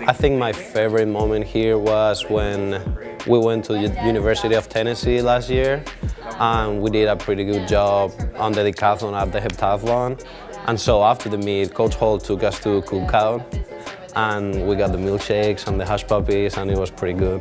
I think my favorite moment here was when we went to the University of Tennessee last year, and we did a pretty good job on the decathlon at the heptathlon. And so after the meet, Coach Hall took us to Cookout, and we got the milkshakes and the hush puppies, and it was pretty good.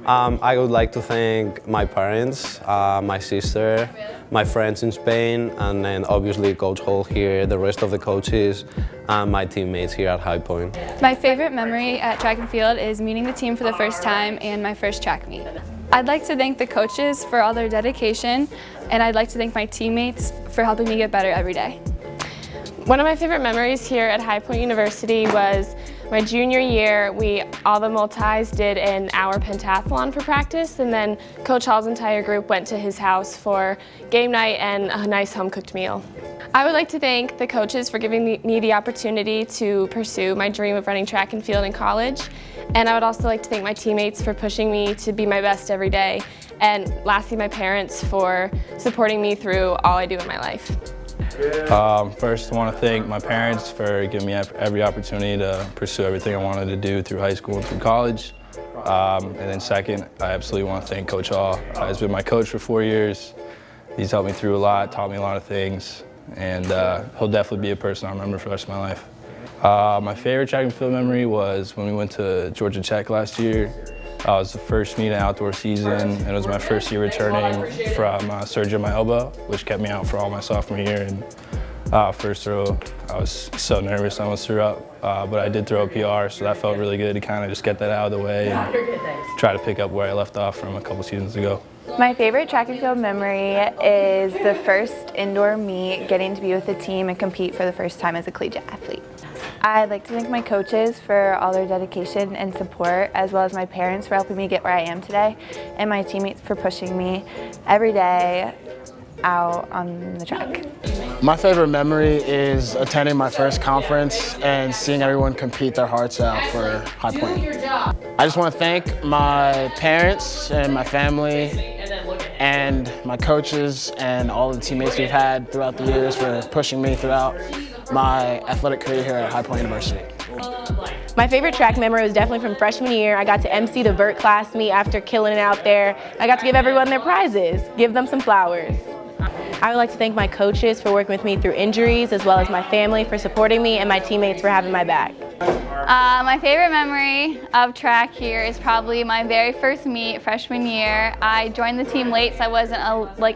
I would like to thank my parents, my sister, my friends in Spain, and then obviously Coach Hall here, the rest of the coaches, and my teammates here at High Point. My favorite memory at track and field is meeting the team for the first time and my first track meet. I'd like to thank the coaches for all their dedication, and I'd like to thank my teammates for helping me get better every day. One of my favorite memories here at High Point University was my junior year. All the multis did an hour pentathlon for practice, and then Coach Hall's entire group went to his house for game night and a nice home-cooked meal. I would like to thank the coaches for giving me the opportunity to pursue my dream of running track and field in college. And I would also like to thank my teammates for pushing me to be my best every day. And lastly, my parents for supporting me through all I do in my life. First, I want to thank my parents for giving me every opportunity to pursue everything I wanted to do through high school and through college. And then second, I absolutely want to thank Coach Hall. He's been my coach for 4 years. He's helped me through a lot, taught me a lot of things, and he'll definitely be a person I'll remember for the rest of my life. My favorite track and field memory was when we went to Georgia Tech last year. It was the first meet in outdoor season, and it was my first year returning from surgery on my elbow, which kept me out for all my sophomore year. And first throw, I was so nervous I almost threw up, but I did throw a PR, so that felt really good to kind of just get that out of the way and try to pick up where I left off from a couple seasons ago. My favorite track and field memory is the first indoor meet, getting to be with the team and compete for the first time as a collegiate athlete. I'd like to thank my coaches for all their dedication and support, as well as my parents for helping me get where I am today, and my teammates for pushing me every day out on the track. My favorite memory is attending my first conference and seeing everyone compete their hearts out for High Point. I just want to thank my parents and my family and my coaches and all the teammates we've had throughout the years for pushing me throughout my athletic career here at High Point University. My favorite track memory was definitely from freshman year. I got to MC the vert class meet after killing it out there. I got to give everyone their prizes, give them some flowers. I would like to thank my coaches for working with me through injuries, as well as my family for supporting me and my teammates for having my back. My favorite memory of track here is probably my very first meet freshman year. I joined the team late, so I wasn't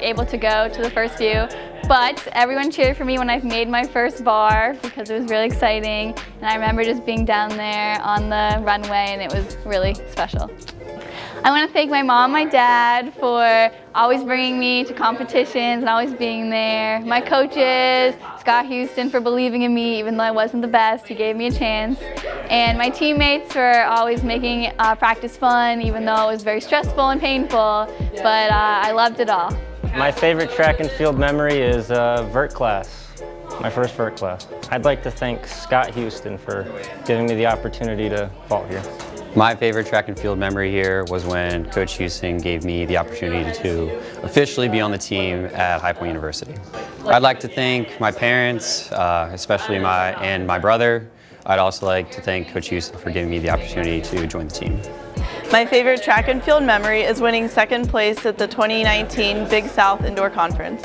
able to go to the first few, but everyone cheered for me when I made my first bar because it was really exciting, and I remember just being down there on the runway, and it was really special. I want to thank my mom and my dad for always bringing me to competitions and always being there. My coaches, Scott Houston, for believing in me even though I wasn't the best. He gave me a chance. And my teammates for always making practice fun even though it was very stressful and painful, but I loved it all. My favorite track and field memory is vert class, my first vert class. I'd like to thank Scott Houston for giving me the opportunity to vault here. My favorite track and field memory here was when Coach Houston gave me the opportunity to officially be on the team at High Point University. I'd like to thank my parents, especially my brother. I'd also like to thank Coach Houston for giving me the opportunity to join the team. My favorite track and field memory is winning second place at the 2019 Big South Indoor Conference.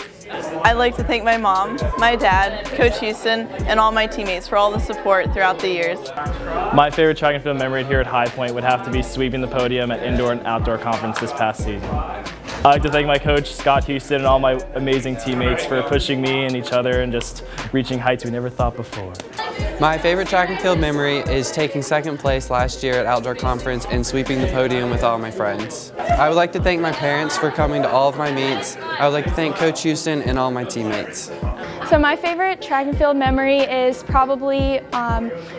I'd like to thank my mom, my dad, Coach Houston, and all my teammates for all the support throughout the years. My favorite track and field memory here at High Point would have to be sweeping the podium at Indoor and Outdoor Conference this past season. I'd like to thank my coach, Scott Houston, and all my amazing teammates for pushing me and each other and just reaching heights we never thought before. My favorite track and field memory is taking second place last year at Outdoor Conference and sweeping the podium with all my friends. I would like to thank my parents for coming to all of my meets. I would like to thank Coach Houston and all my teammates. So my favorite track and field memory is probably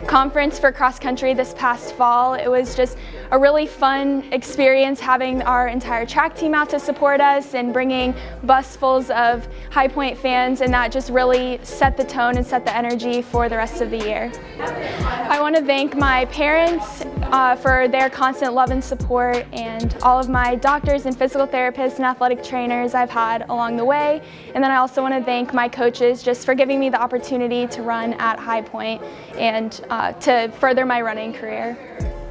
conference for cross country this past fall. It was just a really fun experience having our entire track team out to support us and bringing busfuls of High Point fans, and that just really set the tone and set the energy for the rest of the year. I want to thank my parents for their constant love and support, and all of my doctors and physical therapists and athletic trainers I've had along the way. And then I also want to thank my coaches just for giving me the opportunity to run at High Point and to further my running career.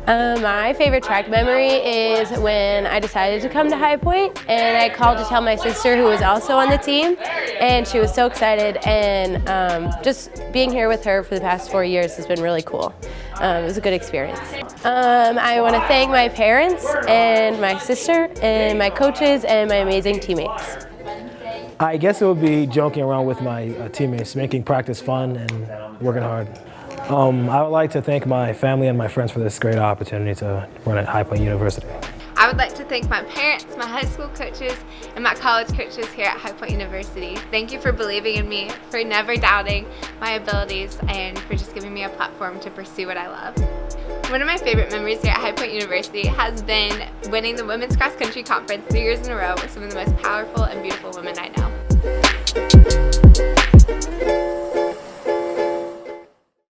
My favorite track memory is when I decided to come to High Point, and I called to tell my sister, who was also on the team, and she was so excited, and just being here with her for the past 4 years has been really cool. It was a good experience. I want to thank my parents and my sister and my coaches and my amazing teammates. I guess it would be joking around with my teammates, making practice fun and working hard. I would like to thank my family and my friends for this great opportunity to run at High Point University. I would like to thank my parents, my high school coaches, and my college coaches here at High Point University. Thank you for believing in me, for never doubting my abilities, and for just giving me a platform to pursue what I love. One of my favorite memories here at High Point University has been winning the Women's Cross Country Conference 3 years in a row with some of the most powerful and beautiful women I know.